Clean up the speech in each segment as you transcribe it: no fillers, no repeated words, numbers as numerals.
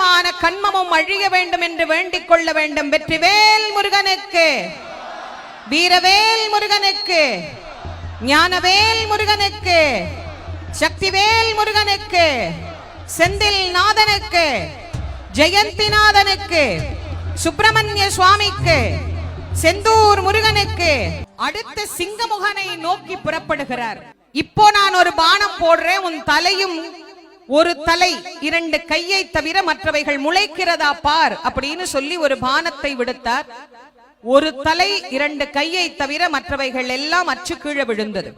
விதமான கண்மமும் அழிய வேண்டும் என்று வேண்டிக் கொள்ள வேண்டும். வெற்றிவேல் முருகனுக்கு, வீரவேல் முருகனுக்கு, ஞானவேல் முருகனுக்கு, சக்திவேல் முருகனுக்கு, செந்தில் நாதனுக்கு, ஜெயந்திநாதனுக்கு, சுப்பிரமணிய சுவாமிக்கு, செந்தூர் முருகனுக்கு. அடுத்த சிங்கமுகனை நோக்கி புறப்படுகிறார். இப்போ நான் ஒரு பானம் போடுறேன், உன் தலையும் ஒரு தலை 2 கையை தவிர மற்றவைகள் முளைக்கிறதா பார் அப்படின்னு சொல்லி ஒரு பானத்தை விடுத்தார். ஒரு தலை 2 கையை தவிர மற்றவைகள் எல்லாம் அச்சு கீழே விழுந்தது.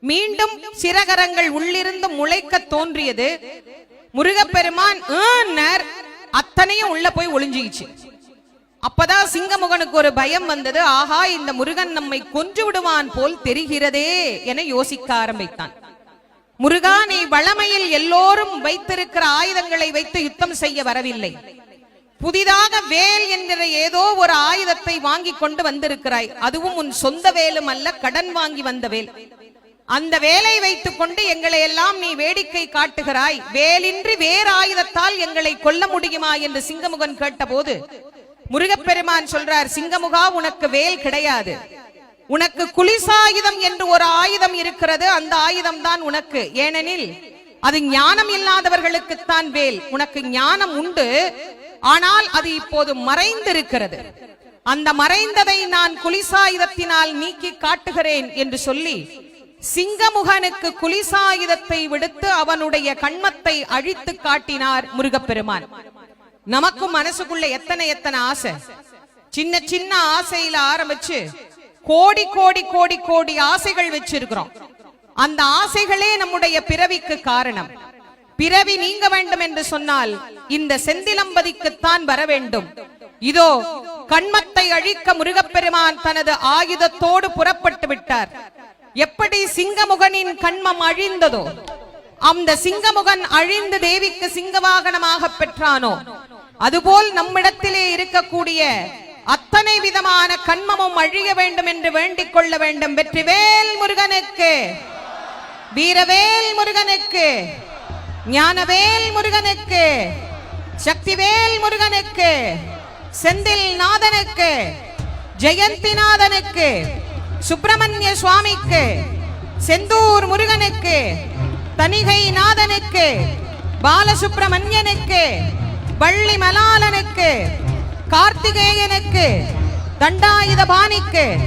மீண்டும் சிறகரங்கள் உள்ளிருந்து முளைக்க தோன்றியது. முருகப்பெருமான் அத்தனையும் உள்ள போய் ஒளிஞ்சிச்சு. அப்பதான் சிங்கமுகனுக்கு ஒரு பயம் வந்தது. ஆஹா, இந்த முருகன் நம்மை கொன்று விடுவான் போல் தெரிகிறதே என யோசிக்க ஆரம்பித்தான். முருகா, நீ வளமையில் எல்லோரும் வைத்திருக்கிற ஆயுதங்களை வைத்து யுத்தம் செய்ய வரவில்லை. புதிதாக வேல் என்கிற ஏதோ ஒரு ஆயுதத்தை வாங்கி கொண்டு வந்திருக்கிறாய். அதுவும் உன் சொந்த வேலும் அல்ல, கடன் வாங்கி வந்த வேல். அந்த வேலை வைத்துக் கொண்டு எங்களை எல்லாம் நீ வேடிக்கை காட்டுகிறாய். வேலின்றி வேறு ஆயுதத்தால் எங்களை கொல்ல முடியுமா என்று சிங்கமுகன் கேட்டபோது முருகப்பெருமான் சொல்றார், சிங்கமுகா, உனக்கு வேல் கிடையாது. உனக்கு குலிசாயுதம் என்று ஒரு ஆயுதம் இருக்கிறது. அந்த ஆயுதம் தான் உனக்கு. ஏனெனில் அது ஞானம் இல்லாதவர்களுக்குத்தான் வேல். உனக்கு ஞானம் உண்டு, ஆனால் அது இப்போது மறைந்திருக்கிறது. அந்த மறைந்ததை நான் குலிசாயுதத்தினால் நீக்கி காட்டுகிறேன் என்று சொல்லி சிங்கமுகனுக்கு குலிசாயுதத்தை விடுத்து அவனுடைய கண்மத்தை அழித்து காட்டினார் முருகப்பெருமான். நமக்கும் மனசுக்குள்ள எத்தனை ஆசை. சின்ன சின்ன ஆசையில ஆரம்பிச்சு கோடி கோடி கோடி கோடி ஆசைகள் வச்சிருக்கிறோம். அந்த ஆசைகளே நம்முடைய பிறவிக்கு காரணம். பிறவி நீங்க வேண்டும் என்று சொன்னால் இந்த செந்திலம்பதிக்குத்தான் வர வேண்டும். இதோ கண்மத்தை அழிக்க முருகப்பெருமான் தனது ஆயுதத்தோடு புறப்பட்டு விட்டார். எப்படி சிங்கமுகனின் கண்மம் அழிந்ததோ, அந்த சிங்கமுகன் அழிந்து தேவிக்கு சிங்கவாகனமாக பெற்றானோ, அதுபோல் நம்மிடத்திலே இருக்கக்கூடிய அத்தனை விதமான கண்மமும் அழிய வேண்டும் என்று வேண்டிக் கொள்ள வேண்டும். வெற்றிவேல் முருகனுக்கு, வீரவேல் முருகனுக்கு, ஞானவேல் முருகனுக்கு, சக்திவேல் முருகனுக்கு, செந்தில் நாதனுக்கு, ஜெயந்திநாதனுக்கு, சுப்பிரமணிய சுவாமிக்கு, செந்தூர் முருகனுக்கு, தணிகை நாதனுக்கு, பாலசுப்பிரமணியனுக்கு, வள்ளி மலாலனுக்கு, கார்த்திகேயனுக்கு, தண்டாயுதபாணிக்கு,